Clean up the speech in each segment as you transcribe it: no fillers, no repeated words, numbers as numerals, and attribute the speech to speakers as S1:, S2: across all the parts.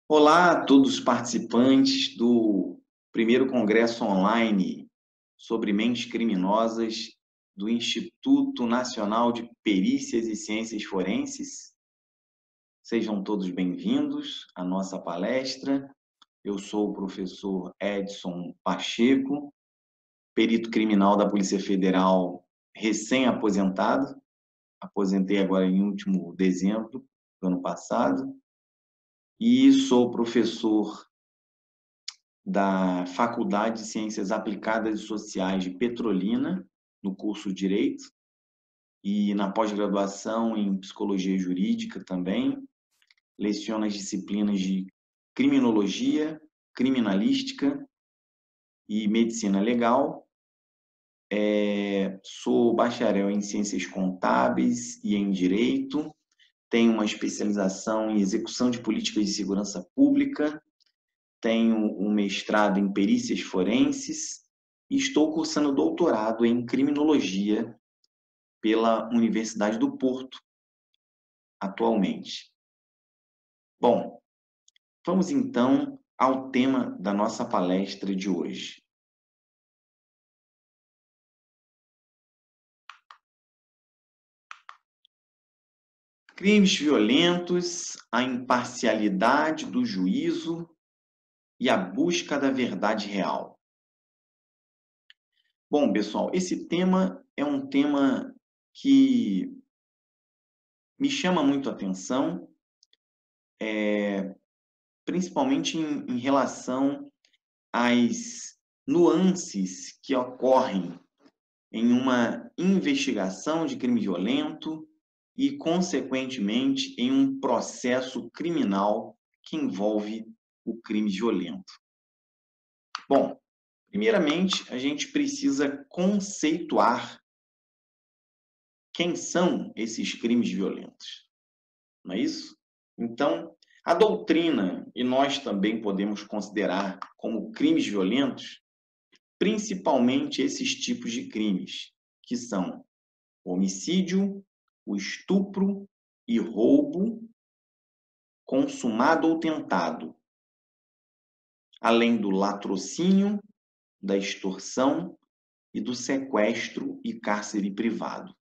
S1: Olá a todos os participantes do primeiro congresso online sobre mentes criminosas do Instituto Nacional de Perícias e Ciências Forenses. Sejam todos bem-vindos à nossa palestra. Eu sou o professor Edson Pacheco, perito criminal da Polícia Federal recém-aposentado. Aposentei agora em último dezembro do ano passado. E sou professor da Faculdade de Ciências Aplicadas e Sociais de Petrolina, no curso Direito, e na pós-graduação em Psicologia Jurídica também. Leciono as disciplinas de Criminologia, Criminalística e Medicina Legal. Sou bacharel em Ciências Contábeis e em Direito. Tenho uma especialização em Execução de Políticas de Segurança Pública. Tenho um mestrado em Perícias Forenses e estou cursando doutorado em Criminologia pela Universidade do Porto, atualmente. Bom, vamos então ao tema da nossa palestra de hoje. Crimes violentos, a imparcialidade do juízo e a busca da verdade real. Bom, pessoal, esse tema é um tema que me chama muito a atenção, principalmente em relação às nuances que ocorrem em uma investigação de crime violento e, consequentemente, em um processo criminal que envolve o crime violento. Bom, primeiramente, a gente precisa conceituar quem são esses crimes violentos, não é isso? Então, a doutrina, e nós também podemos considerar como crimes violentos, principalmente esses tipos de crimes, que são o homicídio, o estupro e roubo consumado ou tentado, além do latrocínio, da extorsão e do sequestro e cárcere privado.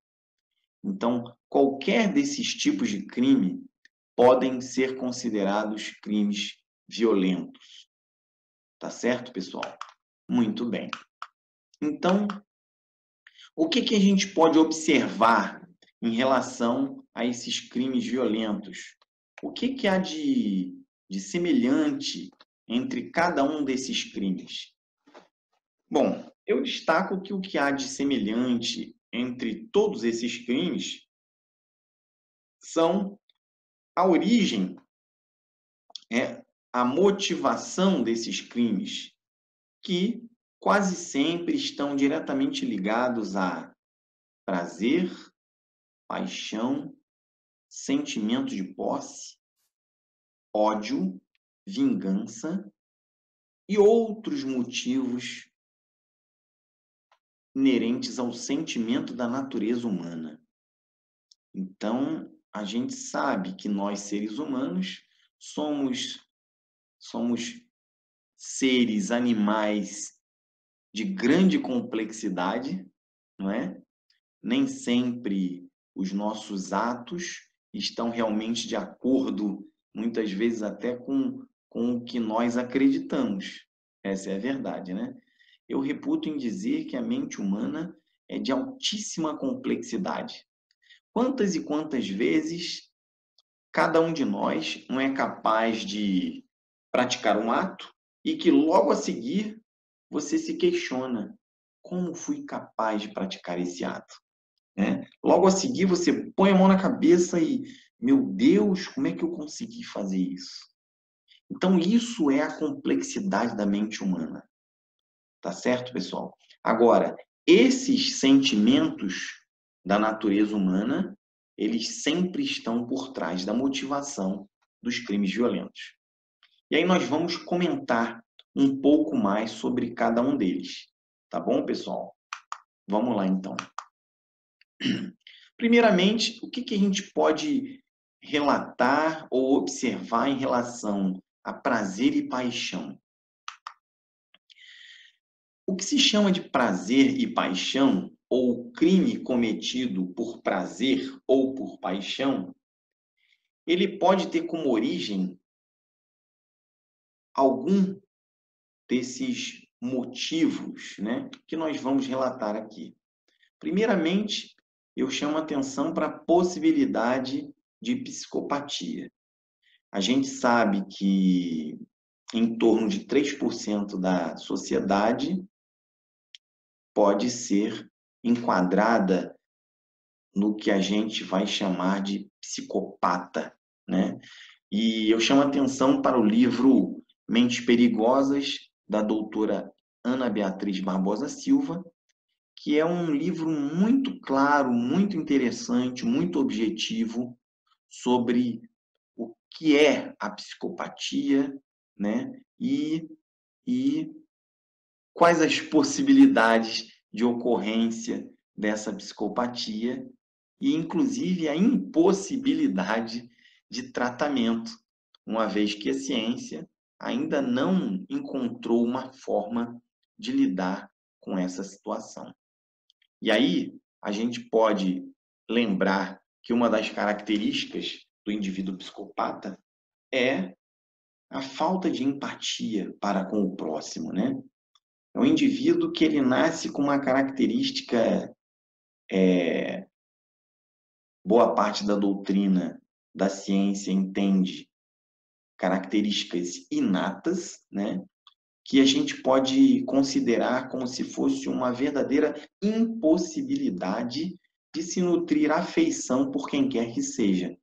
S1: Então, qualquer desses tipos de crime podem ser considerados crimes violentos. Tá certo, pessoal? Muito bem. Então, o que a gente pode observar em relação a esses crimes violentos? O que há de semelhante entre cada um desses crimes? Bom, eu destaco que o que há de semelhante entre todos esses crimes são a origem, a motivação desses crimes, que quase sempre estão diretamente ligados a prazer, paixão, sentimento de posse, ódio, vingança e outros motivos inerentes ao sentimento da natureza humana. Então, a gente sabe que nós, seres humanos, somos seres animais de grande complexidade, não é? Nem sempre os nossos atos estão realmente de acordo, muitas vezes até com o que nós acreditamos. Essa é a verdade, né? Eu reputo em dizer que a mente humana é de altíssima complexidade. Quantas e quantas vezes cada um de nós não é capaz de praticar um ato e que logo a seguir você se questiona: como fui capaz de praticar esse ato? Logo a seguir você põe a mão na cabeça e, meu Deus, como é que eu consegui fazer isso? Então isso é a complexidade da mente humana. Tá certo, pessoal? Agora, esses sentimentos da natureza humana, eles sempre estão por trás da motivação dos crimes violentos. E aí nós vamos comentar um pouco mais sobre cada um deles. Tá bom, pessoal? Vamos lá, então. Primeiramente, o que a gente pode relatar ou observar em relação a prazer e paixão. O que se chama de prazer e paixão, ou crime cometido por prazer ou por paixão, ele pode ter como origem algum desses motivos, né, que nós vamos relatar aqui. Primeiramente, eu chamo atenção para a possibilidade de psicopatia. A gente sabe que em torno de 3% da sociedade pode ser enquadrada no que a gente vai chamar de psicopata, né? E eu chamo atenção para o livro Mentes Perigosas, da doutora Ana Beatriz Barbosa Silva, que é um livro muito claro, muito interessante, muito objetivo sobre o que é a psicopatia, né? E quais as possibilidades de ocorrência dessa psicopatia e, inclusive, a impossibilidade de tratamento, uma vez que a ciência ainda não encontrou uma forma de lidar com essa situação. E aí, a gente pode lembrar que uma das características do indivíduo psicopata é a falta de empatia para com o próximo, né? É um indivíduo que ele nasce com uma característica, boa parte da doutrina da ciência entende características inatas, né? Que a gente pode considerar como se fosse uma verdadeira impossibilidade de se nutrir afeição por quem quer que seja.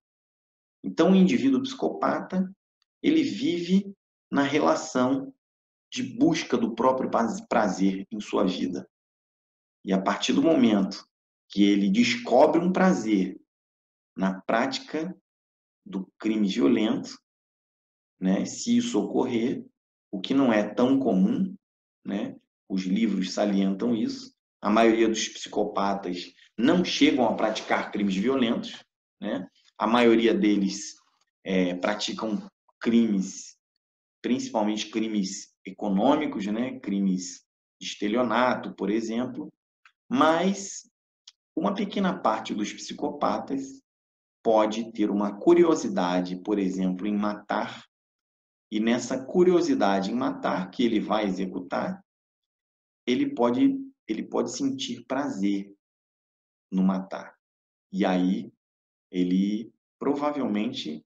S1: Então, o indivíduo psicopata, ele vive na relação de busca do próprio prazer em sua vida. E a partir do momento que ele descobre um prazer na prática do crime violento, né, se isso ocorrer, o que não é tão comum, né, os livros salientam isso, a maioria dos psicopatas não chegam a praticar crimes violentos, né, a maioria deles praticam crimes, principalmente crimes econômicos, né, crimes de estelionato, por exemplo, mas uma pequena parte dos psicopatas pode ter uma curiosidade, por exemplo, em matar, e nessa curiosidade em matar que ele vai executar, ele pode sentir prazer no matar. E aí ele provavelmente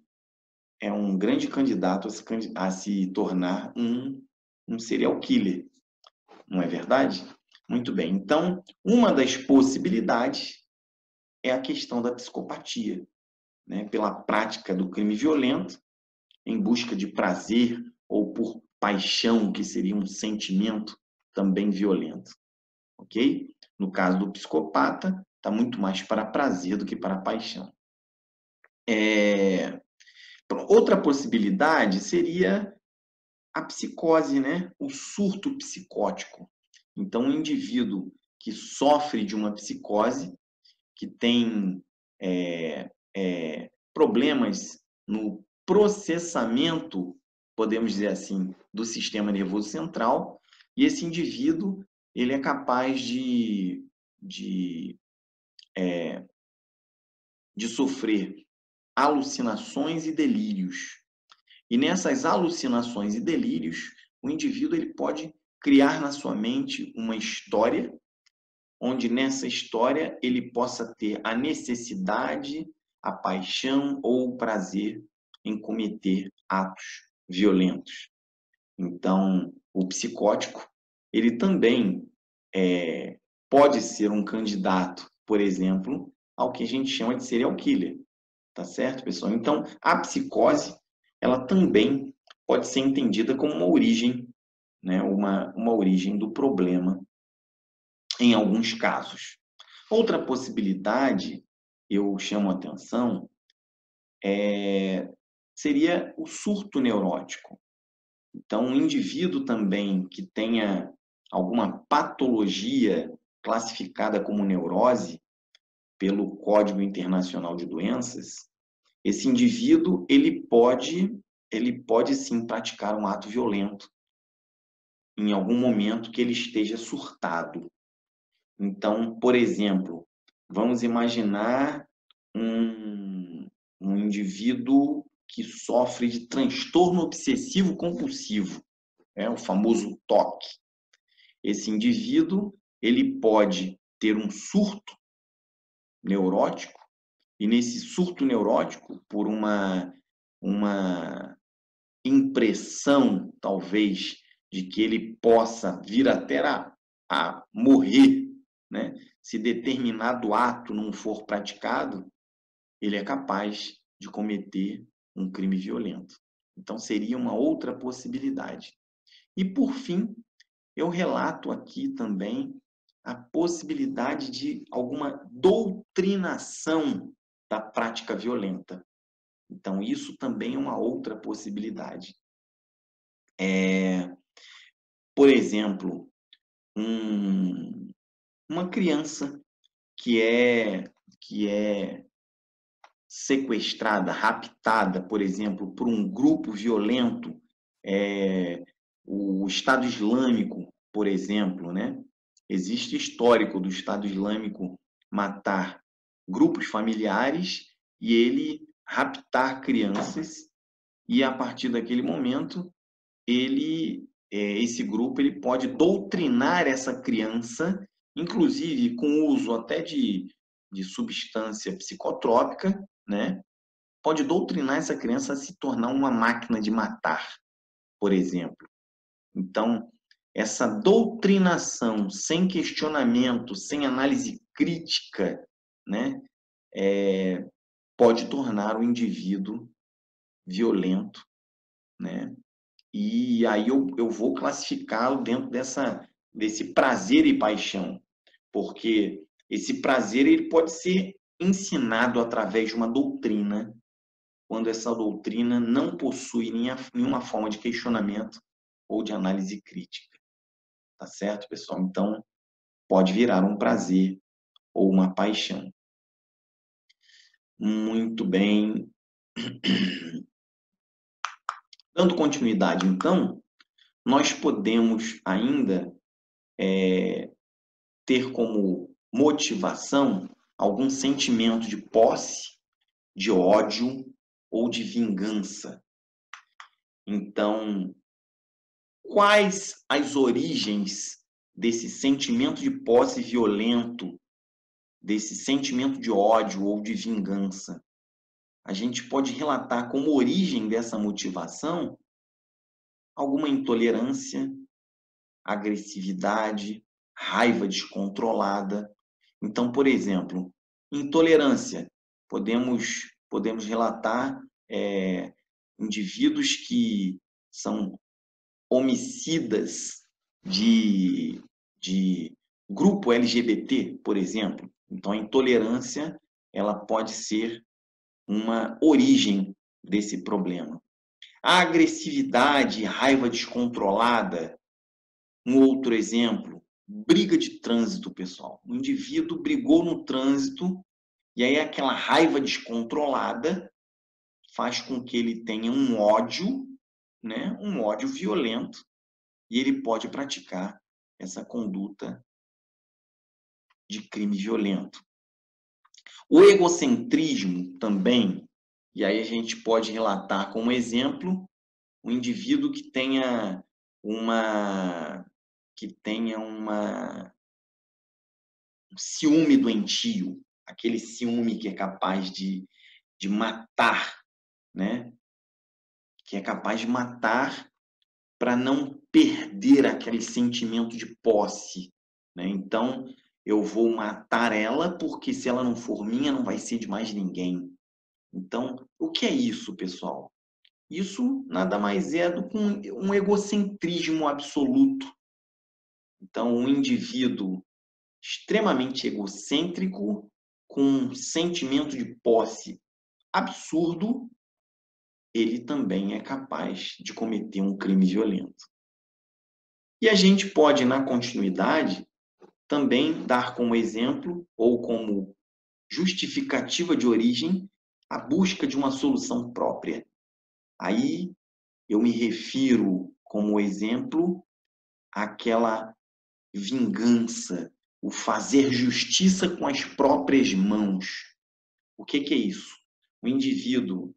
S1: é um grande candidato a se tornar um serial killer, não é verdade? Muito bem. Então, uma das possibilidades é a questão da psicopatia, né? Pela prática do crime violento, em busca de prazer ou por paixão, que seria um sentimento também violento, ok? No caso do psicopata, está muito mais para prazer do que para paixão. Outra possibilidade seria a psicose, né? O surto psicótico. Então, um indivíduo que sofre de uma psicose, que tem problemas no processamento, podemos dizer assim, do sistema nervoso central, e esse indivíduo ele é capaz de sofrer alucinações e delírios. E nessas alucinações e delírios, o indivíduo ele pode criar na sua mente uma história, onde nessa história ele possa ter a necessidade, a paixão ou o prazer em cometer atos violentos. Então, o psicótico, ele também pode ser um candidato, por exemplo, ao que a gente chama de serial killer. Tá certo, pessoal? Então, a psicose, ela também pode ser entendida como uma origem, né? Uma origem do problema em alguns casos. Outra possibilidade, eu chamo a atenção, seria o surto neurótico. Então, um indivíduo também que tenha alguma patologia classificada como neurose pelo Código Internacional de Doenças, esse indivíduo ele pode ele pode sim praticar um ato violento em algum momento que ele esteja surtado. Então, por exemplo, vamos imaginar um indivíduo que sofre de transtorno obsessivo compulsivo, o famoso TOC. Esse indivíduo, ele pode ter um surto neurótico, e nesse surto neurótico, por uma impressão, talvez, de que ele possa vir até a morrer, né? Se determinado ato não for praticado, ele é capaz de cometer um crime violento. Então, seria uma outra possibilidade. E, por fim, eu relato aqui também a possibilidade de alguma doutrinação da prática violenta. Então, isso também é uma outra possibilidade. Por exemplo, uma criança que é sequestrada, raptada, por exemplo, por um grupo violento, o Estado Islâmico, por exemplo, né? Existe histórico do Estado Islâmico matar grupos familiares e ele raptar crianças, e a partir daquele momento esse grupo ele pode doutrinar essa criança, inclusive com o uso até de substância psicotrópica, né? Pode doutrinar essa criança a se tornar uma máquina de matar, por exemplo. Então, essa doutrinação sem questionamento, sem análise crítica, né? Pode tornar o indivíduo violento, né? E aí eu vou classificá-lo dentro desse prazer e paixão, porque esse prazer ele pode ser ensinado através de uma doutrina, quando essa doutrina não possui nenhuma forma de questionamento ou de análise crítica. Tá certo, pessoal? Então, pode virar um prazer ou uma paixão. Muito bem. Dando continuidade, então, nós podemos ainda ter como motivação algum sentimento de posse, de ódio ou de vingança. Então, quais as origens desse sentimento de posse violento, desse sentimento de ódio ou de vingança? A gente pode relatar como origem dessa motivação alguma intolerância, agressividade, raiva descontrolada. Então, por exemplo, intolerância. Podemos relatar indivíduos que são homicidas de grupo LGBT, por exemplo. Então, a intolerância ela pode ser uma origem desse problema. A agressividade, raiva descontrolada, um outro exemplo, briga de trânsito, pessoal. O indivíduo brigou no trânsito e aí aquela raiva descontrolada faz com que ele tenha um ódio, né? Um ódio violento, e ele pode praticar essa conduta de crime violento. O egocentrismo também, e aí a gente pode relatar como exemplo um indivíduo que tenha um ciúme doentio, aquele ciúme que é capaz de matar, né? Que é capaz de matar para não perder aquele sentimento de posse, né? Então, eu vou matar ela porque se ela não for minha, não vai ser de mais ninguém. Então, o que é isso, pessoal? Isso nada mais é do que um egocentrismo absoluto. Então, um indivíduo extremamente egocêntrico, com um sentimento de posse absurdo, ele também é capaz de cometer um crime violento. E a gente pode, na continuidade, também dar como exemplo ou como justificativa de origem a busca de uma solução própria. Aí eu me refiro, como exemplo, àquela vingança, o fazer justiça com as próprias mãos. O que é isso? O indivíduo,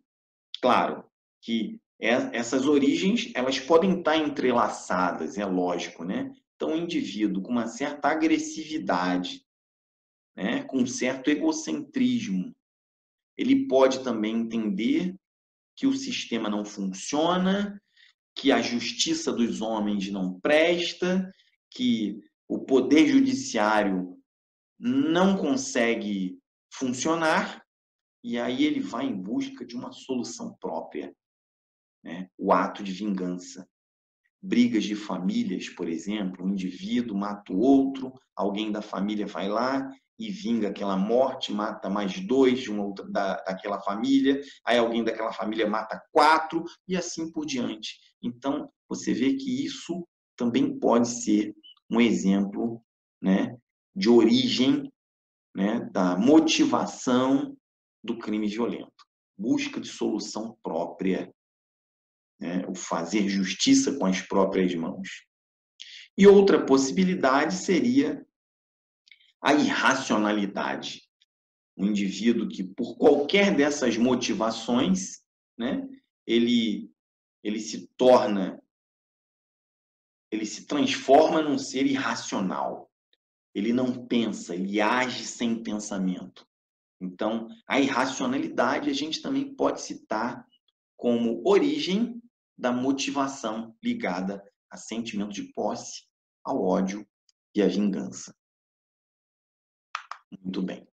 S1: claro, que essas origens, elas podem estar entrelaçadas, é lógico, né? Então, o indivíduo com uma certa agressividade, né, com um certo egocentrismo, ele pode também entender que o sistema não funciona, que a justiça dos homens não presta, que o poder judiciário não consegue funcionar, e aí ele vai em busca de uma solução própria, né? O ato de vingança. Brigas de famílias, por exemplo, um indivíduo mata o outro, alguém da família vai lá e vinga aquela morte, mata mais dois de uma outra, daquela família, aí alguém daquela família mata quatro, e assim por diante. Então, você vê que isso também pode ser um exemplo, né, de origem, né, da motivação do crime violento. Busca de solução própria, né, o fazer justiça com as próprias mãos. E outra possibilidade seria a irracionalidade. Um indivíduo que, por qualquer dessas motivações, né, ele, ele se torna, ele se transforma num ser irracional. Ele não pensa, ele age sem pensamento. Então, a irracionalidade a gente também pode citar como origem da motivação ligada a sentimento de posse, ao ódio e à vingança. Muito bem.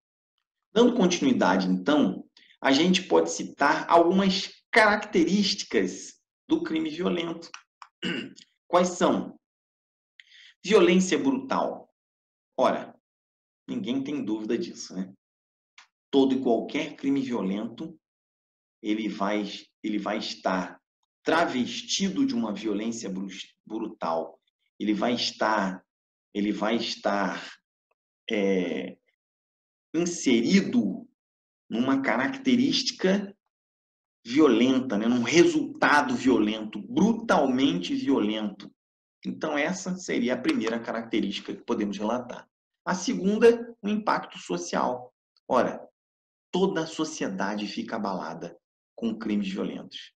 S1: Dando continuidade, então, a gente pode citar algumas características do crime violento. Quais são? Violência brutal. Ora, ninguém tem dúvida disso, né? Todo e qualquer crime violento, ele vai estar travestido de uma violência brutal. Ele vai estar inserido numa característica violenta, né? Num resultado violento, brutalmente violento. Então, essa seria a primeira característica que podemos relatar. A segunda, o impacto social. Ora, toda a sociedade fica abalada com crimes violentos.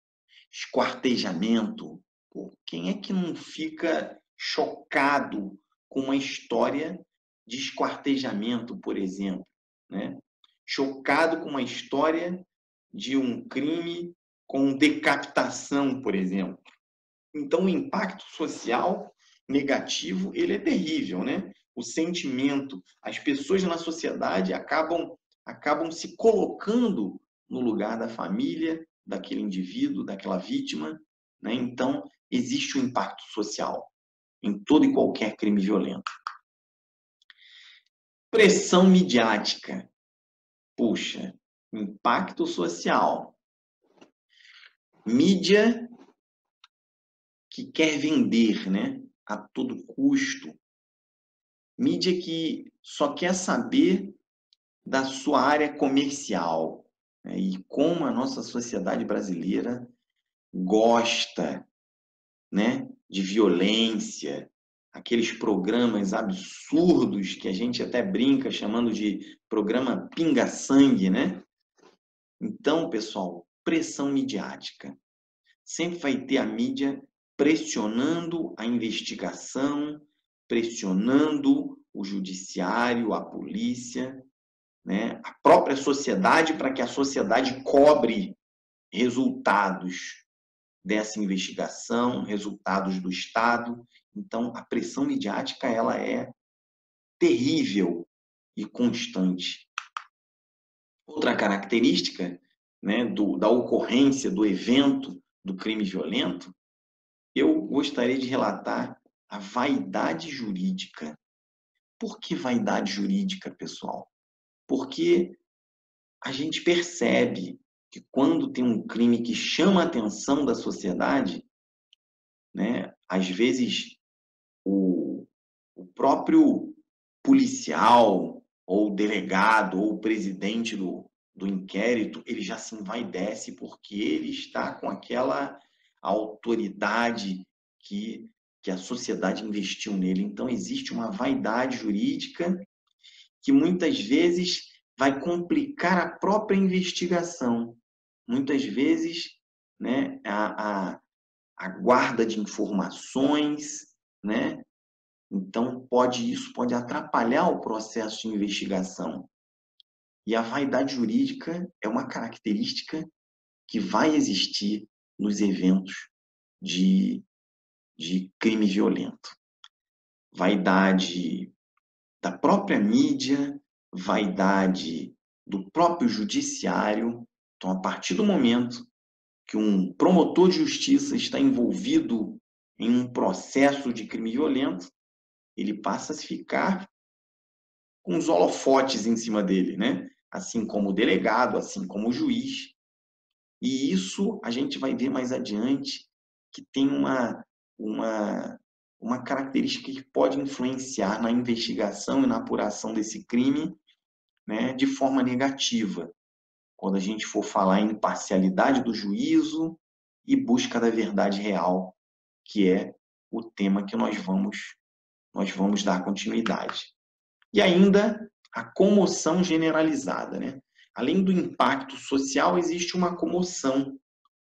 S1: Esquartejamento. Pô, quem é que não fica chocado com uma história de esquartejamento, por exemplo, né? Chocado com uma história de um crime com decapitação, por exemplo. Então, o impacto social negativo, ele é terrível, né? O sentimento, as pessoas na sociedade acabam se colocando no lugar da família, daquele indivíduo, daquela vítima, né? Então, existe um impacto social em todo e qualquer crime violento. Pressão midiática. Puxa, impacto social. Mídia que quer vender, né, a todo custo. Mídia que só quer saber da sua área comercial, né, e como a nossa sociedade brasileira gosta, né, de violência, aqueles programas absurdos que a gente até brinca chamando de programa pinga-sangue, né? Então, pessoal, pressão midiática. Sempre vai ter a mídia pressionando a investigação, pressionando o judiciário, a polícia, né? A própria sociedade, para que a sociedade cobre resultados dessa investigação, resultados do Estado. Então, a pressão midiática ela é terrível e constante. Outra característica, né, da ocorrência, do evento do crime violento, eu gostaria de relatar a vaidade jurídica. Por que vaidade jurídica, pessoal? Porque a gente percebe que quando tem um crime que chama a atenção da sociedade, né, às vezes o próprio policial, ou delegado, ou presidente do inquérito, ele já se envaidece porque ele está com aquela autoridade que a sociedade investiu nele. Então, existe uma vaidade jurídica que muitas vezes vai complicar a própria investigação. Muitas vezes, né, a guarda de informações, né? Então, isso pode atrapalhar o processo de investigação. E a vaidade jurídica é uma característica que vai existir nos eventos de crime violento. Vaidade da própria mídia, vaidade do próprio judiciário. Então, a partir do momento que um promotor de justiça está envolvido em um processo de crime violento, ele passa a ficar com os holofotes em cima dele, né? Assim como o delegado, assim como o juiz. E isso a gente vai ver mais adiante que tem uma característica que pode influenciar na investigação e na apuração desse crime, né, de forma negativa, quando a gente for falar em imparcialidade do juízo e busca da verdade real, que é o tema que nós vamos dar continuidade. E ainda a comoção generalizada, né? Além do impacto social, existe uma comoção,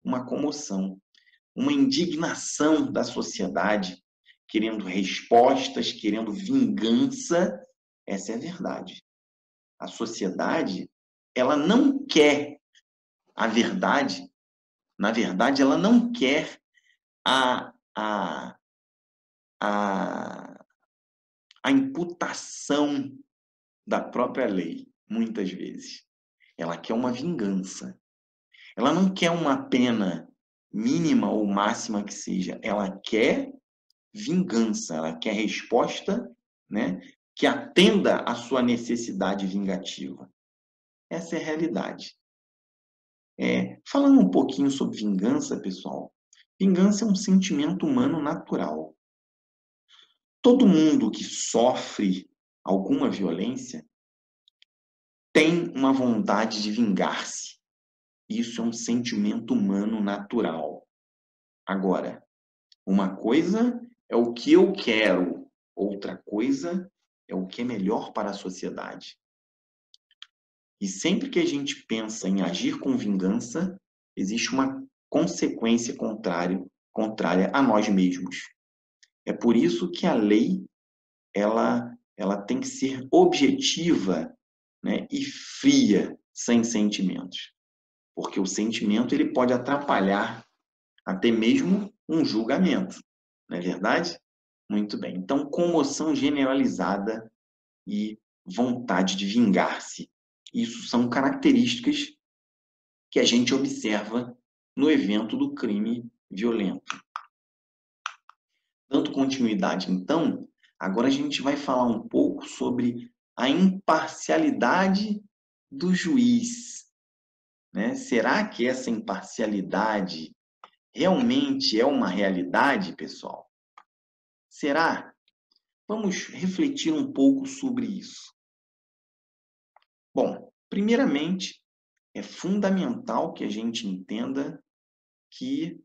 S1: uma indignação da sociedade, querendo respostas, querendo vingança. Essa é a verdade. A sociedade, ela não quer a verdade, na verdade, ela não quer a, a, a, a imputação da própria lei, muitas vezes. Ela quer uma vingança. Ela não quer uma pena mínima ou máxima que seja. Ela quer vingança, ela quer resposta, né, que atenda à sua necessidade vingativa. Essa é a realidade. Falando um pouquinho sobre vingança, pessoal, vingança é um sentimento humano natural. Todo mundo que sofre alguma violência tem uma vontade de vingar-se. Isso é um sentimento humano natural. Agora, uma coisa é o que eu quero, outra coisa é o que é melhor para a sociedade. E sempre que a gente pensa em agir com vingança, existe uma consequência contrária a nós mesmos. É por isso que a lei ela tem que ser objetiva, né, e fria, sem sentimentos. Porque o sentimento ele pode atrapalhar até mesmo um julgamento. Não é verdade? Muito bem. Então, comoção generalizada e vontade de vingar-se. Isso são características que a gente observa no evento do crime violento. Dando continuidade, então, agora a gente vai falar um pouco sobre a imparcialidade do juiz, né? Será que essa imparcialidade realmente é uma realidade, pessoal? Será? Vamos refletir um pouco sobre isso. Bom, primeiramente, é fundamental que a gente entenda que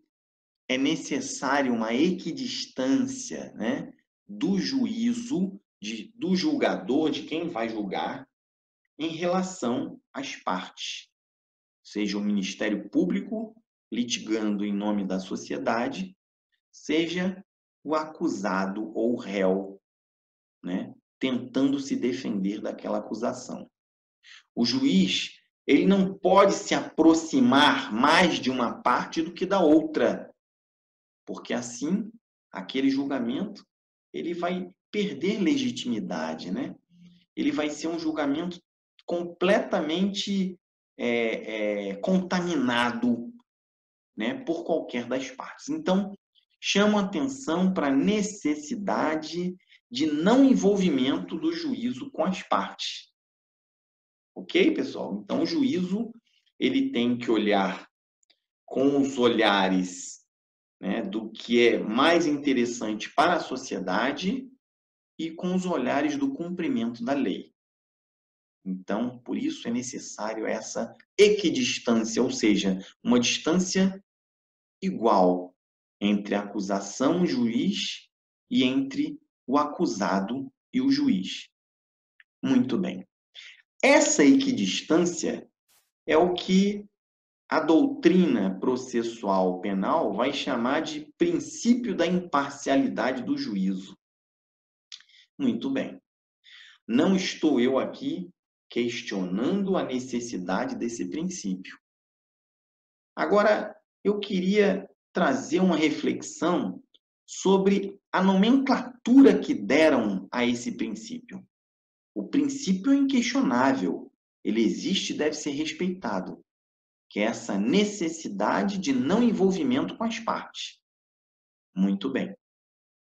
S1: é necessário uma equidistância, né, do juízo, do julgador, de quem vai julgar, em relação às partes. Seja o Ministério Público litigando em nome da sociedade, seja o acusado ou réu, né, tentando se defender daquela acusação. O juiz, ele não pode se aproximar mais de uma parte do que da outra, porque assim, aquele julgamento, ele vai perder legitimidade, né? Ele vai ser um julgamento completamente contaminado, né, por qualquer das partes. Então, chamo atenção para a necessidade de não envolvimento do juízo com as partes. Ok, pessoal? Então, o juízo ele tem que olhar com os olhares, né, do que é mais interessante para a sociedade e com os olhares do cumprimento da lei. Então, por isso é necessário essa equidistância, ou seja, uma distância igual entre a acusação, o juiz, e entre o acusado e o juiz. Muito bem. Essa equidistância é o que a doutrina processual penal vai chamar de princípio da imparcialidade do juízo. Muito bem. Não estou eu aqui questionando a necessidade desse princípio. Agora, eu queria trazer uma reflexão sobre a nomenclatura que deram a esse princípio. O princípio é inquestionável, ele existe e deve ser respeitado, que é essa necessidade de não envolvimento com as partes. Muito bem.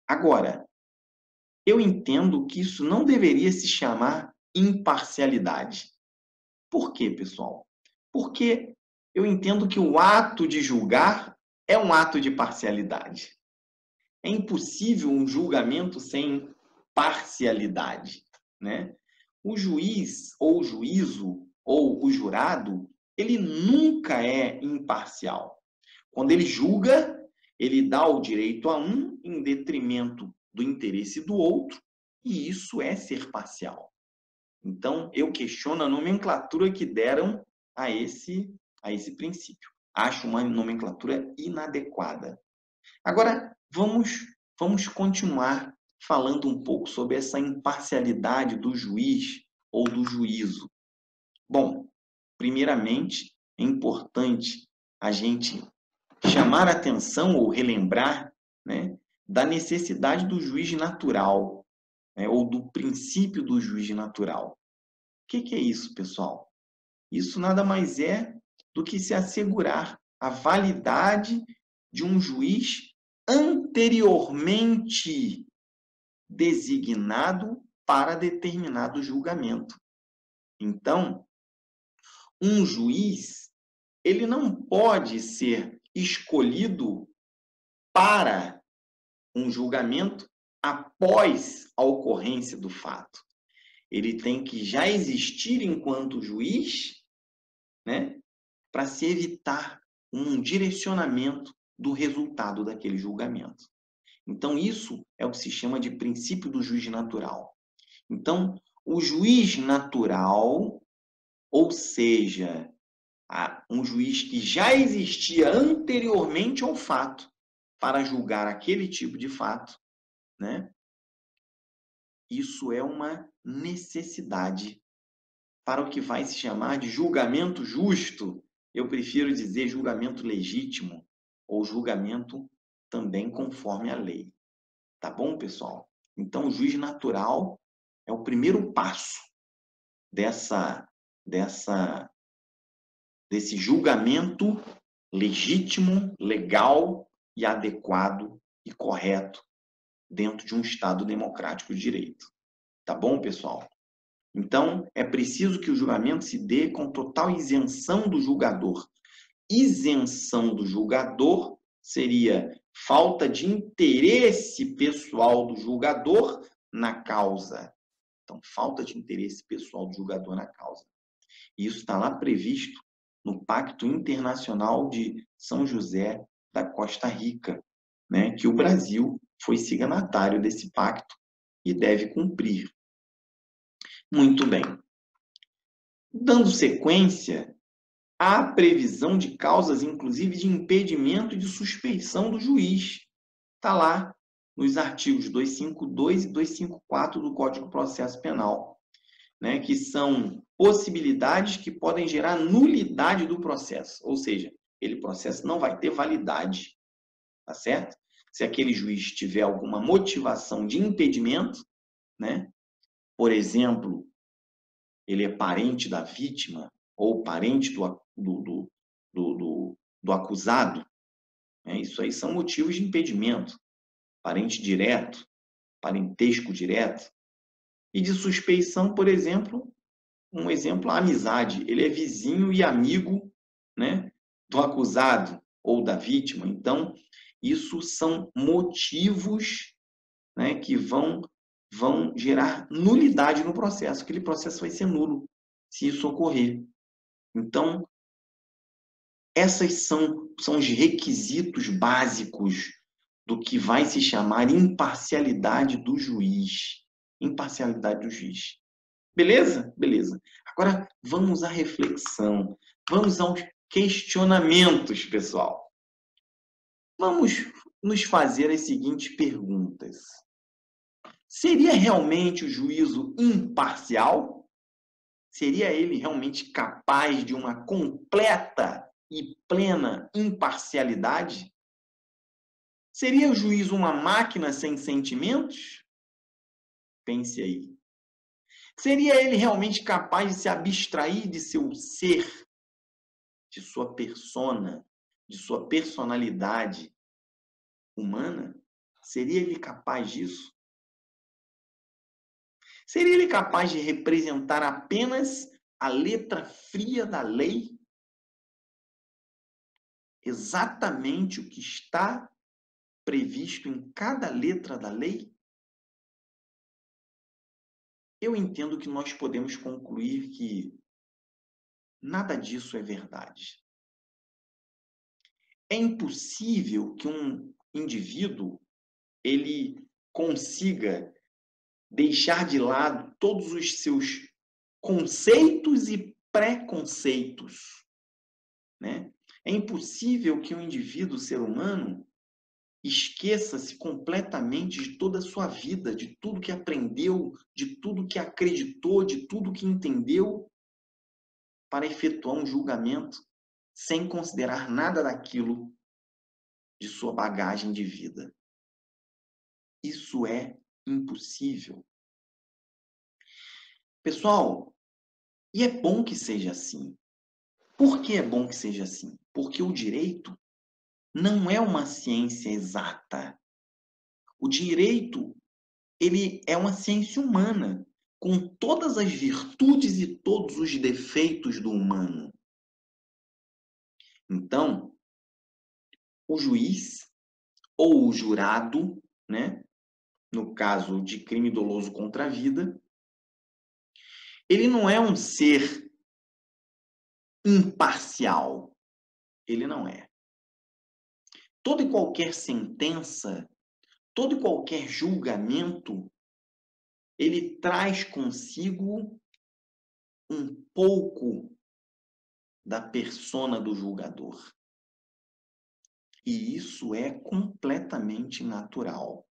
S1: Agora, eu entendo que isso não deveria se chamar imparcialidade. Por quê, pessoal? Porque eu entendo que o ato de julgar é um ato de parcialidade. É impossível um julgamento sem parcialidade, né? O juiz, ou o juízo, ou o jurado, ele nunca é imparcial. Quando ele julga, ele dá o direito a um em detrimento do interesse do outro, e isso é ser parcial. Então, eu questiono a nomenclatura que deram a esse princípio. Acho uma nomenclatura inadequada. Agora, vamos continuar falando um pouco sobre essa imparcialidade do juiz ou do juízo. Bom, primeiramente, é importante a gente chamar a atenção ou relembrar, né, da necessidade do juiz natural, né, ou do princípio do juiz natural. O que é isso, pessoal? Isso nada mais é do que se assegurar a validade de um juiz anteriormente designado para determinado julgamento. Então, um juiz, ele não pode ser escolhido para um julgamento após a ocorrência do fato. Ele tem que já existir enquanto juiz, né, para se evitar um direcionamento do resultado daquele julgamento. Então, isso é o que se chama de princípio do juiz natural. Então, o juiz natural, ou seja, um juiz que já existia anteriormente ao fato para julgar aquele tipo de fato, né? Isso é uma necessidade para o que vai se chamar de julgamento justo. Eu prefiro dizer julgamento legítimo ou julgamento também conforme a lei. Tá bom, pessoal? Então, o juiz natural é o primeiro passo desse julgamento legítimo, legal e adequado e correto dentro de um Estado democrático de direito. Tá bom, pessoal? Então, é preciso que o julgamento se dê com total isenção do julgador. Isenção do julgador seria falta de interesse pessoal do julgador na causa. Então, falta de interesse pessoal do julgador na causa. Isso está lá previsto no Pacto Internacional de São José da Costa Rica, né, que o Brasil foi signatário desse pacto e deve cumprir. Muito bem. Dando sequência, há previsão de causas, inclusive, de impedimento e de suspeição do juiz. Está lá nos artigos 252 e 254 do Código de Processo Penal, né, que são possibilidades que podem gerar nulidade do processo, ou seja, aquele processo não vai ter validade, tá certo? Se aquele juiz tiver alguma motivação de impedimento, né, por exemplo, ele é parente da vítima ou parente do acusado, né, isso aí são motivos de impedimento, parente direto, parentesco direto, e de suspeição, por exemplo, um exemplo, a amizade. Ele é vizinho e amigo, né, do acusado ou da vítima. Então, isso são motivos, né, que vão gerar nulidade no processo. Aquele processo vai ser nulo. se isso ocorrer. Então, esses são os requisitos básicos do que vai se chamar imparcialidade do juiz. Imparcialidade do juiz. Beleza? Beleza. Agora, vamos à reflexão. Vamos aos questionamentos, pessoal. Vamos nos fazer as seguintes perguntas. Seria realmente o juízo imparcial? Seria ele realmente capaz de uma completa e plena imparcialidade? Seria o juiz uma máquina sem sentimentos? Pense aí. Seria ele realmente capaz de se abstrair de seu ser, de sua persona, de sua personalidade humana? Seria ele capaz disso? Seria ele capaz de representar apenas a letra fria da lei? Exatamente o que está previsto em cada letra da lei? Eu entendo que nós podemos concluir que nada disso é verdade. É impossível que um indivíduo ele consiga deixar de lado todos os seus conceitos e preconceitos, né? É impossível que um indivíduo, ser humano, esqueça-se completamente de toda a sua vida, de tudo que aprendeu, de tudo que acreditou, de tudo que entendeu, para efetuar um julgamento sem considerar nada daquilo de sua bagagem de vida. Isso é impossível. Pessoal, e é bom que seja assim. Por que é bom que seja assim? Porque o direito não é uma ciência exata. O direito, ele é uma ciência humana, com todas as virtudes e todos os defeitos do humano. Então, o juiz ou o jurado, né, no caso de crime doloso contra a vida, ele não é um ser imparcial. Ele não é. Toda e qualquer sentença, todo e qualquer julgamento, ele traz consigo um pouco da persona do julgador. E isso é completamente natural.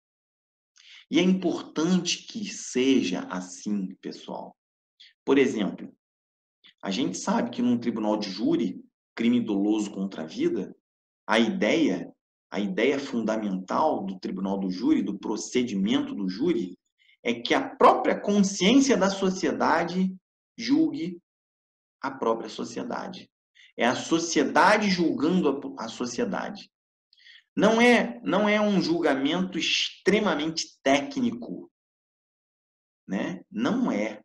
S1: E é importante que seja assim, pessoal. Por exemplo, a gente sabe que num tribunal de júri, crime doloso contra a vida, a ideia fundamental do tribunal do júri, do procedimento do júri, é que a própria consciência da sociedade julgue a própria sociedade. É a sociedade julgando a sociedade. Não é um julgamento extremamente técnico, né? Não é.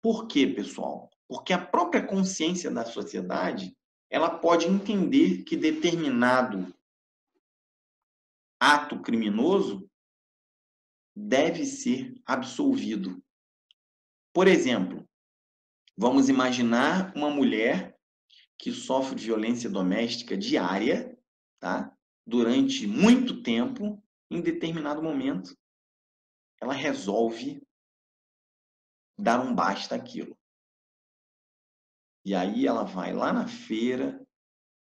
S1: Por quê, pessoal? Porque a própria consciência da sociedade, ela pode entender que determinado ato criminoso deve ser absolvido. Por exemplo, vamos imaginar uma mulher que sofre violência doméstica diária, tá? Durante muito tempo, em determinado momento, ela resolve dar um basta àquilo. E aí ela vai lá na feira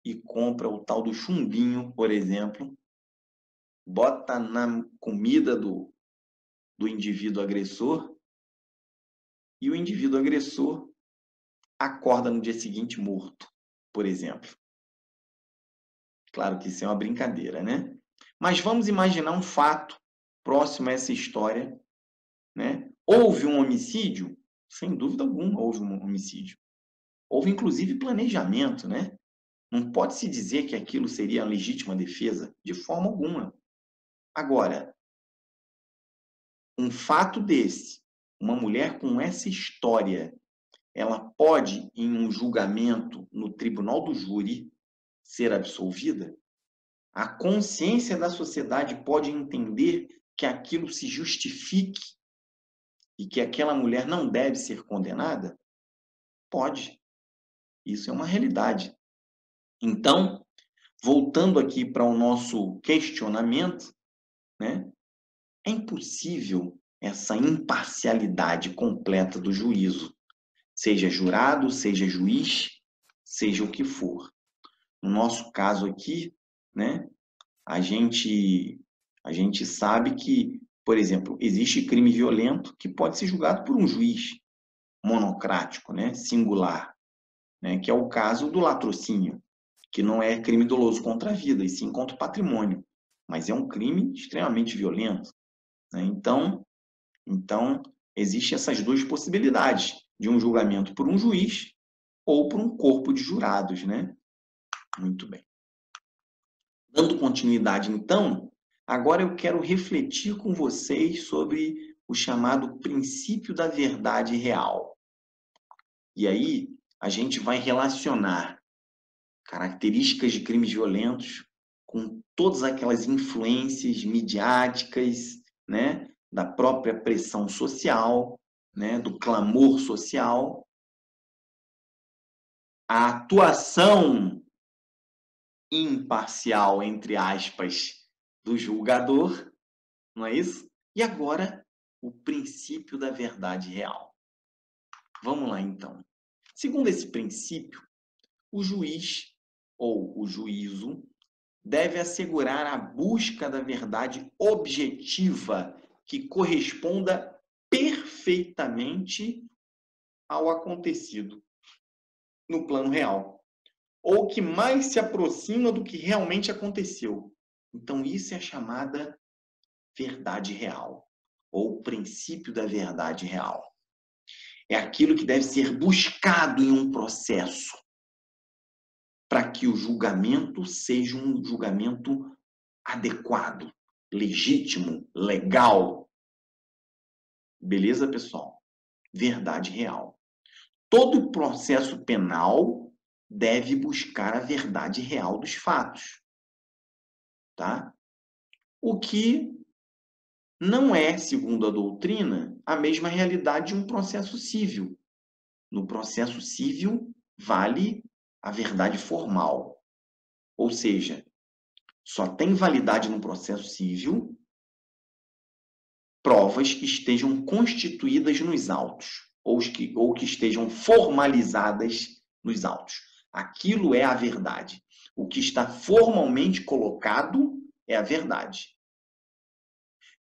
S1: e compra o tal do chumbinho, por exemplo, bota na comida do indivíduo agressor e o indivíduo agressor acorda no dia seguinte morto, por exemplo. Claro que isso é uma brincadeira, né? Mas vamos imaginar um fato próximo a essa história, né? Houve um homicídio? Sem dúvida alguma houve um homicídio. Houve, inclusive, planejamento, né? Não pode se dizer que aquilo seria legítima defesa, de forma alguma. Agora, um fato desse, uma mulher com essa história, ela pode, em um julgamento no tribunal do júri, ser absolvida? A consciência da sociedade pode entender que aquilo se justifique e que aquela mulher não deve ser condenada? Pode. Isso é uma realidade. Então, voltando aqui para o nosso questionamento, né? É impossível essa imparcialidade completa do juízo, seja jurado, seja juiz, seja o que for. No nosso caso aqui, né, a gente sabe que, por exemplo, existe crime violento que pode ser julgado por um juiz monocrático, né, singular, né, que é o caso do latrocínio, que não é crime doloso contra a vida, e sim contra o patrimônio, mas é um crime extremamente violento, né? Então, existem essas duas possibilidades, de um julgamento por um juiz ou por um corpo de jurados, né? Muito bem. Dando continuidade, então, agora eu quero refletir com vocês sobre o chamado princípio da verdade real. E aí, a gente vai relacionar características de crimes violentos com todas aquelas influências midiáticas, né, da própria pressão social, né, do clamor social, a atuação imparcial, entre aspas, do julgador, não é isso? E agora, o princípio da verdade real. Vamos lá, então. Segundo esse princípio, o juiz ou o juízo deve assegurar a busca da verdade objetiva que corresponda perfeitamente ao acontecido no plano real, ou que mais se aproxima do que realmente aconteceu. Então, isso é a chamada verdade real, ou princípio da verdade real. É aquilo que deve ser buscado em um processo para que o julgamento seja um julgamento adequado, legítimo, legal. Beleza, pessoal? Verdade real. Todo processo penal deve buscar a verdade real dos fatos, tá? O que não é, segundo a doutrina, a mesma realidade de um processo civil. No processo civil, vale a verdade formal. Ou seja, só tem validade no processo civil provas que estejam constituídas nos autos, ou que estejam formalizadas nos autos. Aquilo é a verdade. O que está formalmente colocado é a verdade.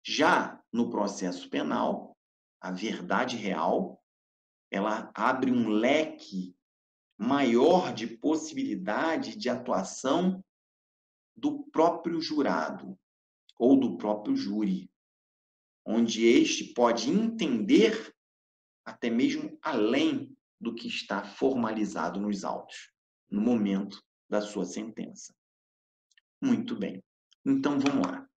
S1: Já no processo penal, a verdade real, ela abre um leque maior de possibilidade de atuação do próprio jurado ou do próprio júri, onde este pode entender até mesmo além do que está formalizado nos autos, no momento da sua sentença. Muito bem. Então, vamos lá.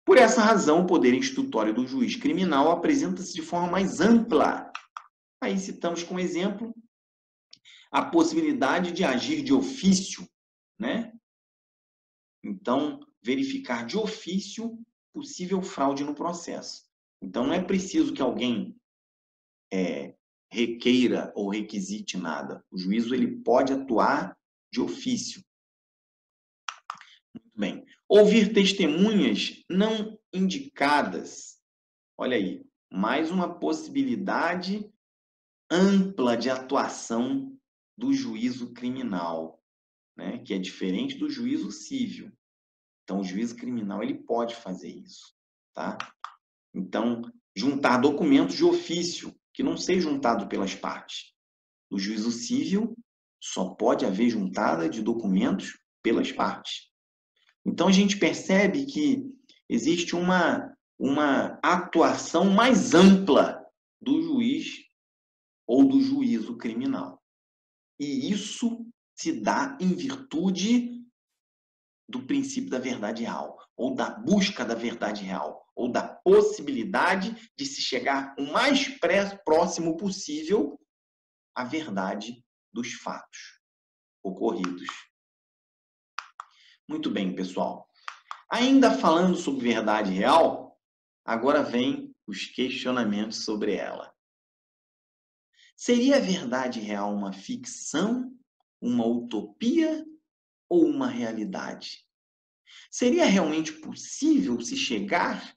S1: Por essa razão, o poder instrutório do juiz criminal apresenta-se de forma mais ampla. Aí citamos como exemplo a possibilidade de agir de ofício, né? Então, verificar de ofício possível fraude no processo. Então, não é preciso que alguém requeira ou requisite nada. O juízo ele pode atuar de ofício. Muito bem. Ouvir testemunhas não indicadas. Olha aí, mais uma possibilidade ampla de atuação do juízo criminal, né? Que é diferente do juízo civil. Então, o juízo criminal ele pode fazer isso, tá? Então, juntar documentos de ofício que não sejam juntados pelas partes. No juízo civil, só pode haver juntada de documentos pelas partes. Então, a gente percebe que existe uma atuação mais ampla do juiz ou do juízo criminal. E isso se dá em virtude do princípio da verdade real, ou da busca da verdade real, ou da possibilidade de se chegar o mais próximo possível à verdade dos fatos ocorridos. Muito bem, pessoal. Ainda falando sobre verdade real, agora vem os questionamentos sobre ela. Seria a verdade real uma ficção, uma utopia ou uma realidade? Seria realmente possível se chegar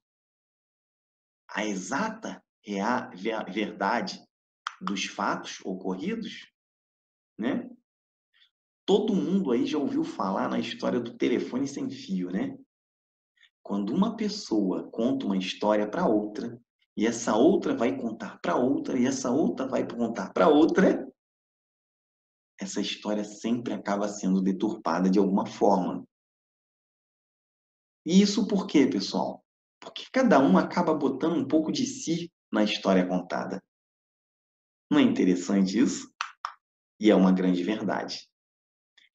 S1: à exata verdade dos fatos ocorridos, né? Todo mundo aí já ouviu falar na história do telefone sem fio, né? Quando uma pessoa conta uma história para outra, e essa outra vai contar para outra, e essa outra vai contar para outra, essa história sempre acaba sendo deturpada de alguma forma. E isso por quê, pessoal? Porque cada um acaba botando um pouco de si na história contada. Não é interessante isso? E é uma grande verdade.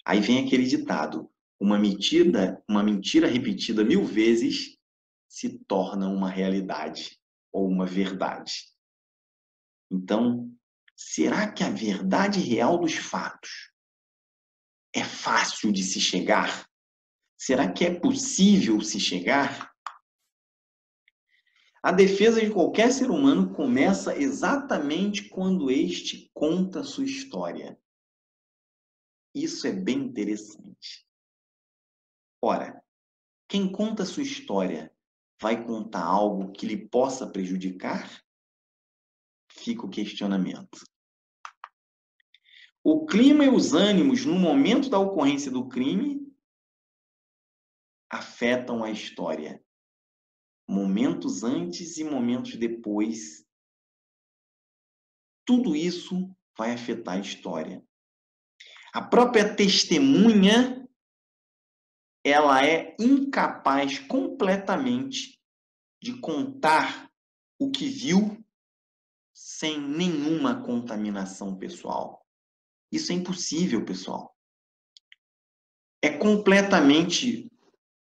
S1: Aí vem aquele ditado: uma mentira repetida 1000 vezes se torna uma realidade ou uma verdade. Então, será que a verdade real dos fatos é fácil de se chegar? Será que é possível se chegar? A defesa de qualquer ser humano começa exatamente quando este conta sua história. Isso é bem interessante. Ora, quem conta sua história vai contar algo que lhe possa prejudicar? Fica o questionamento. O clima e os ânimos no momento da ocorrência do crime afetam a história. Momentos antes e momentos depois, tudo isso vai afetar a história. A própria testemunha, ela é incapaz completamente de contar o que viu sem nenhuma contaminação pessoal. Isso é impossível, pessoal. É completamente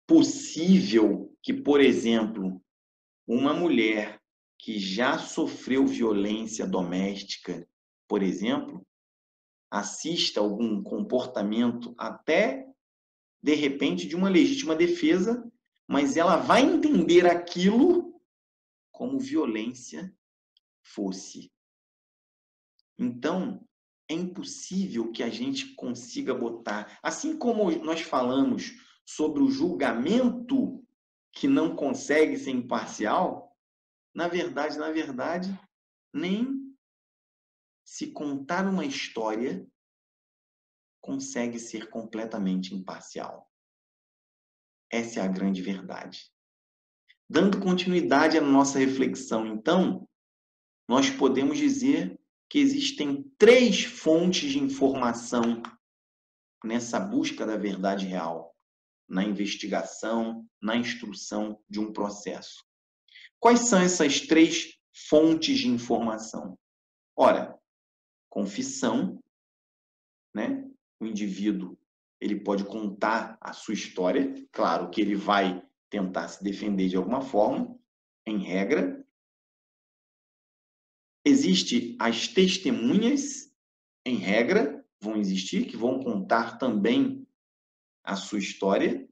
S1: possível que, por exemplo, uma mulher que já sofreu violência doméstica, por exemplo, assista a algum comportamento até, de repente, de uma legítima defesa, mas ela vai entender aquilo como violência fosse. Então, é impossível que a gente consiga botar, assim como nós falamos sobre o julgamento que não consegue ser imparcial, na verdade, nem se contar uma história consegue ser completamente imparcial. Essa é a grande verdade. Dando continuidade à nossa reflexão, então, nós podemos dizer que existem 3 fontes de informação nessa busca da verdade real, na investigação, na instrução de um processo. Quais são essas 3 fontes de informação? Ora, confissão, né? O indivíduo, ele pode contar a sua história, claro que ele vai tentar se defender de alguma forma, em regra. Existem as testemunhas, em regra, vão existir, que vão contar também a sua história.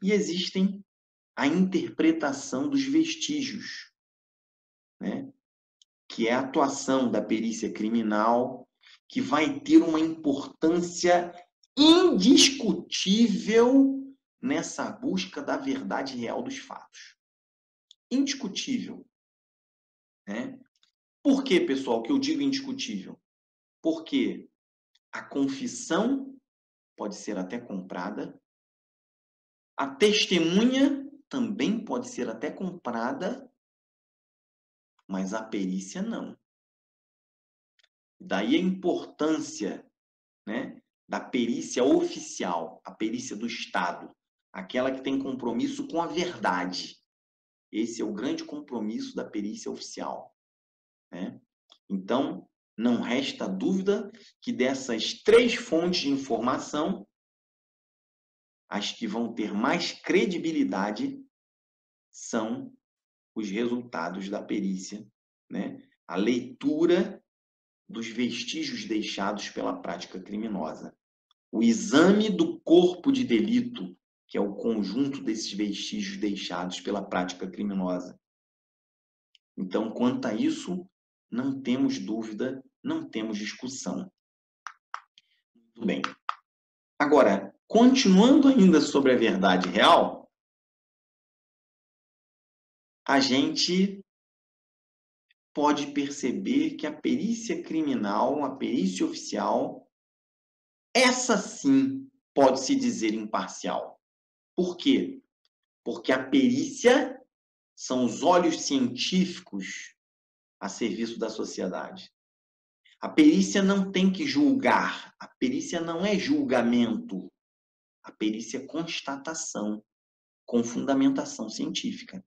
S1: E existem a interpretação dos vestígios, né? Que é a atuação da perícia criminal, que vai ter uma importância indiscutível nessa busca da verdade real dos fatos. Indiscutível, né? Por que, pessoal, que eu digo indiscutível? Porque a confissão pode ser até comprada, a testemunha também pode ser até comprada, mas a perícia não. Daí a importância, né, da perícia oficial, a perícia do Estado, aquela que tem compromisso com a verdade. Esse é o grande compromisso da perícia oficial, né? Então, não resta dúvida que dessas 3 fontes de informação, as que vão ter mais credibilidade são os resultados da perícia, né? A leitura dos vestígios deixados pela prática criminosa. O exame do corpo de delito, que é o conjunto desses vestígios deixados pela prática criminosa. Então, quanto a isso, não temos dúvida, não temos discussão. Muito bem. Agora, continuando ainda sobre a verdade real, a gente pode perceber que a perícia criminal, a perícia oficial, essa sim pode se dizer imparcial. Por quê? Porque a perícia são os olhos científicos a serviço da sociedade. A perícia não tem que julgar, a perícia não é julgamento, a perícia é constatação, com fundamentação científica,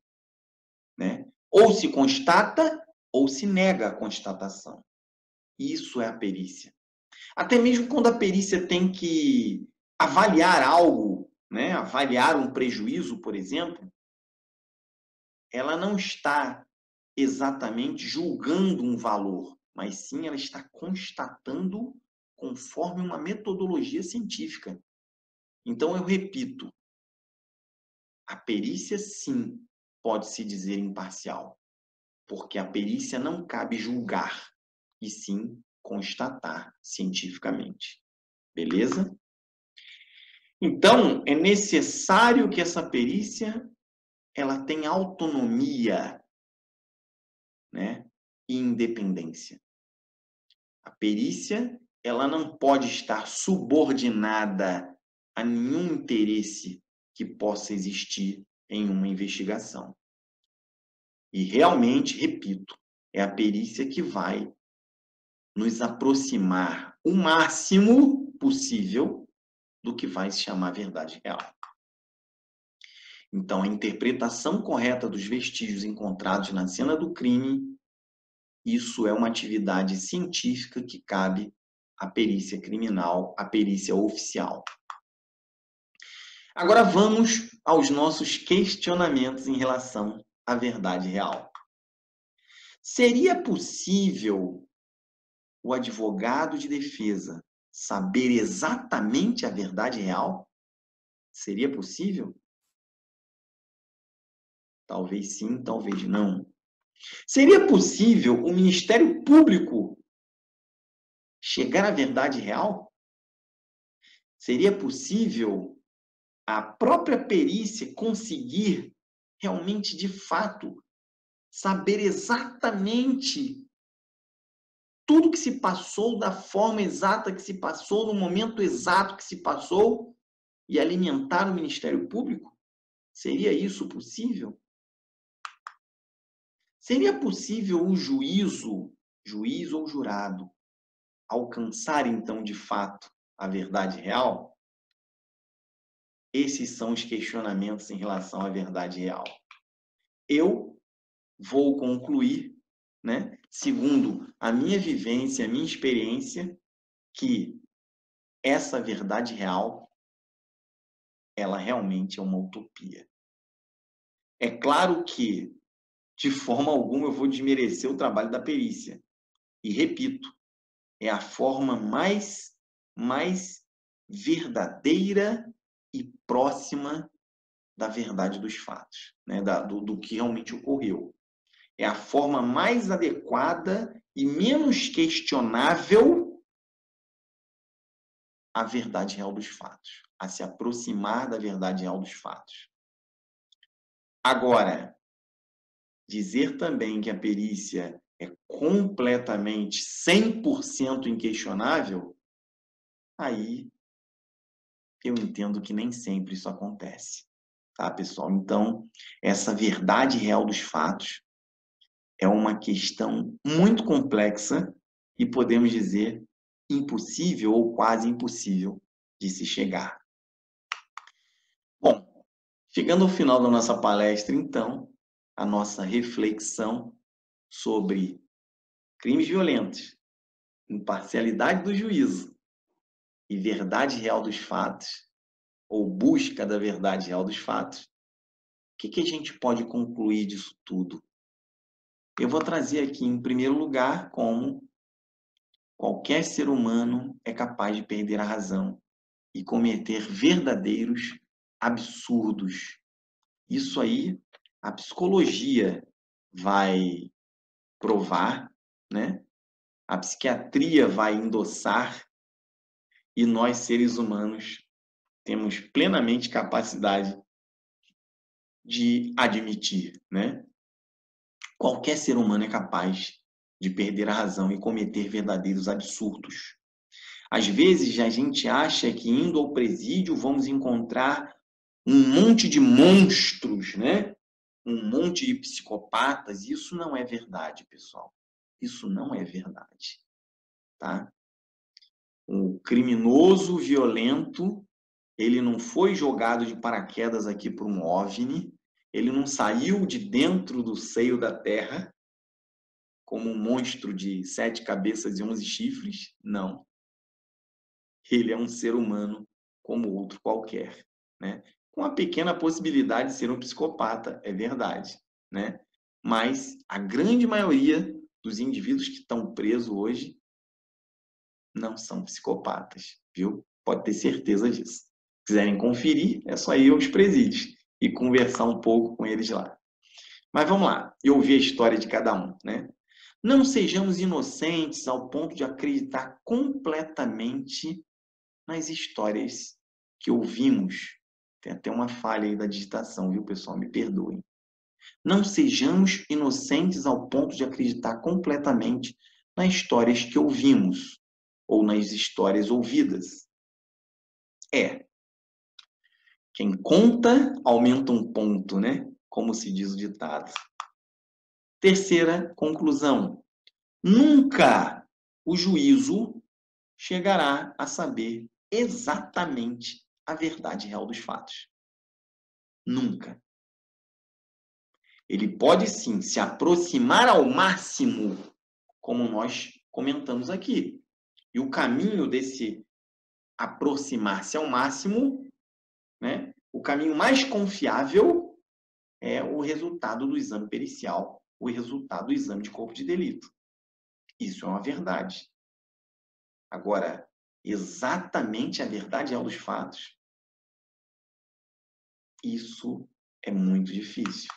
S1: né? Ou se constata, ou se nega a constatação. Isso é a perícia. Até mesmo quando a perícia tem que avaliar algo, né? Avaliar um prejuízo, por exemplo, ela não está exatamente julgando um valor, mas sim ela está constatando conforme uma metodologia científica. Então, eu repito, a perícia sim pode se dizer imparcial, porque a perícia não cabe julgar, e sim constatar cientificamente. Beleza? Então, é necessário que essa perícia ela tenha autonomia, né, e independência. A perícia ela não pode estar subordinada a nenhum interesse que possa existir em uma investigação. E realmente, repito, é a perícia que vai nos aproximar o máximo possível do que vai se chamar verdade real. Então, a interpretação correta dos vestígios encontrados na cena do crime, isso é uma atividade científica que cabe à perícia criminal, à perícia oficial. Agora vamos aos nossos questionamentos em relação à verdade real. Seria possível o advogado de defesa saber exatamente a verdade real? Seria possível? Talvez sim, talvez não. Seria possível o Ministério Público chegar à verdade real? Seria possível a própria perícia conseguir realmente, de fato, saber exatamente tudo que se passou, da forma exata que se passou, no momento exato que se passou, e alimentar o Ministério Público? Seria isso possível? Seria possível o juiz ou jurado, alcançar então de fato a verdade real? Esses são os questionamentos em relação à verdade real. Eu vou concluir, né, segundo a minha vivência, a minha experiência, que essa verdade real, ela realmente é uma utopia. É claro que, de forma alguma, eu vou desmerecer o trabalho da perícia. E repito, é a forma mais verdadeira e próxima da verdade dos fatos, né? do que realmente ocorreu. É a forma mais adequada e menos questionável à verdade real dos fatos, a se aproximar da verdade real dos fatos. Agora, dizer também que a perícia é completamente 100% inquestionável, aí eu entendo que nem sempre isso acontece, tá, pessoal? Então, essa verdade real dos fatos é uma questão muito complexa e podemos dizer impossível ou quase impossível de se chegar. Bom, chegando ao final da nossa palestra, então, a nossa reflexão sobre crimes violentos, imparcialidade do juízo e verdade real dos fatos, ou busca da verdade real dos fatos, o que a gente pode concluir disso tudo? Eu vou trazer aqui, em primeiro lugar, como qualquer ser humano é capaz de perder a razão e cometer verdadeiros absurdos. Isso aí, a psicologia vai provar, né? A psiquiatria vai endossar e nós, seres humanos, temos plenamente capacidade de admitir, né? Qualquer ser humano é capaz de perder a razão e cometer verdadeiros absurdos. Às vezes, a gente acha que indo ao presídio vamos encontrar um monte de monstros, né? Um monte de psicopatas. Isso não é verdade, pessoal. Isso não é verdade, tá? O criminoso violento, ele não foi jogado de paraquedas aqui por um OVNI, ele não saiu de dentro do seio da Terra como um monstro de 7 cabeças e 11 chifres. Não. Ele é um ser humano como outro qualquer, né? Com a pequena possibilidade de ser um psicopata, é verdade, né? Mas a grande maioria dos indivíduos que estão presos hoje não são psicopatas, viu? Pode ter certeza disso. Se quiserem conferir, é só ir aos presídios e conversar um pouco com eles lá. Mas vamos lá, e ouvir a história de cada um, né? Não sejamos inocentes ao ponto de acreditar completamente nas histórias que ouvimos. Tem até uma falha aí da digitação, viu, pessoal? Me perdoem. Não sejamos inocentes ao ponto de acreditar completamente nas histórias que ouvimos ou nas histórias ouvidas. Quem conta aumenta um ponto, né? Como se diz o ditado. Terceira conclusão. Nunca o juízo chegará a saber exatamente a verdade real dos fatos. Nunca. Ele pode sim se aproximar ao máximo, como nós comentamos aqui. E o caminho desse aproximar-se ao máximo, né? O caminho mais confiável é o resultado do exame pericial, o resultado do exame de corpo de delito. Isso é uma verdade. Agora, exatamente a verdade real dos fatos, isso é muito difícil.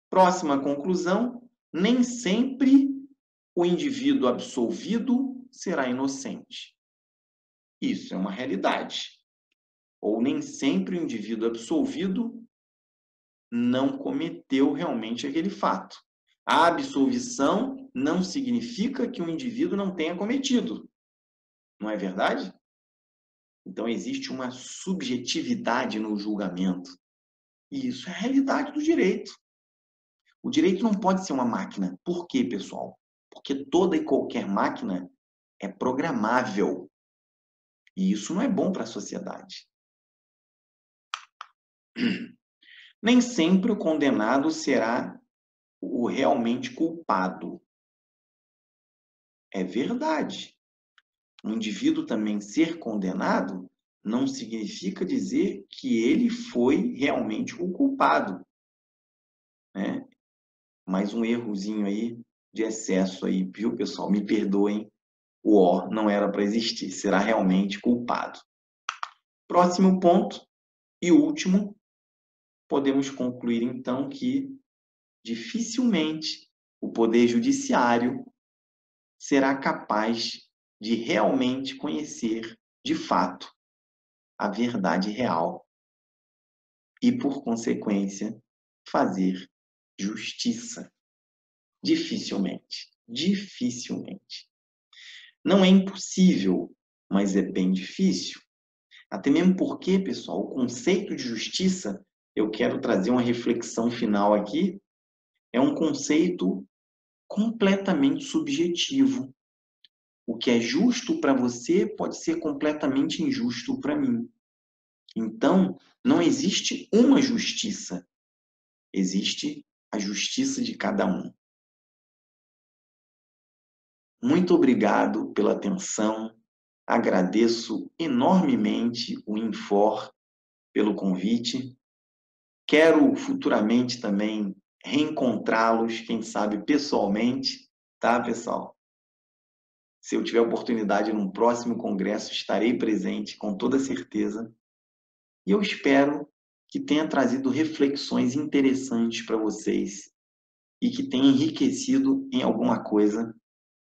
S1: Próxima conclusão: nem sempre o indivíduo absolvido será inocente. Isso é uma realidade. Ou nem sempre o indivíduo absolvido não cometeu realmente aquele fato. A absolvição não significa que o indivíduo não tenha cometido. Não é verdade? Então existe uma subjetividade no julgamento. E isso é a realidade do direito. O direito não pode ser uma máquina. Por quê, pessoal? Porque toda e qualquer máquina é programável. E isso não é bom para a sociedade. Nem sempre o condenado será o realmente culpado. É verdade. Um indivíduo também ser condenado não significa dizer que ele foi realmente o culpado, né? Mais um errozinho aí de excesso aí, viu, pessoal? Me perdoem, o "or" não era para existir, será realmente culpado. Próximo ponto e último, podemos concluir então que dificilmente o Poder Judiciário será capaz de realmente conhecer, de fato, a verdade real e, por consequência, fazer justiça. Dificilmente. Dificilmente. Não é impossível, mas é bem difícil. Até mesmo porque, pessoal, o conceito de justiça, eu quero trazer uma reflexão final aqui, é um conceito completamente subjetivo. O que é justo para você pode ser completamente injusto para mim. Então, não existe uma justiça. Existe a justiça de cada um. Muito obrigado pela atenção. Agradeço enormemente o Infor pelo convite. Quero futuramente também reencontrá-los, quem sabe pessoalmente, tá, pessoal? Se eu tiver oportunidade num próximo congresso, estarei presente com toda certeza. E eu espero que tenha trazido reflexões interessantes para vocês e que tenha enriquecido em alguma coisa,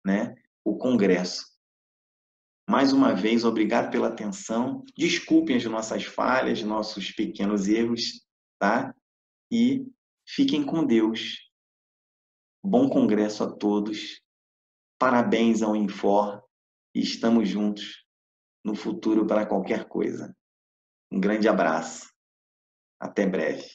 S1: né, o Congresso. Mais uma vez, obrigado pela atenção. Desculpem as nossas falhas, nossos pequenos erros, tá? E fiquem com Deus. Bom congresso a todos. Parabéns ao Infor. E estamos juntos no futuro para qualquer coisa. Um grande abraço. Até breve.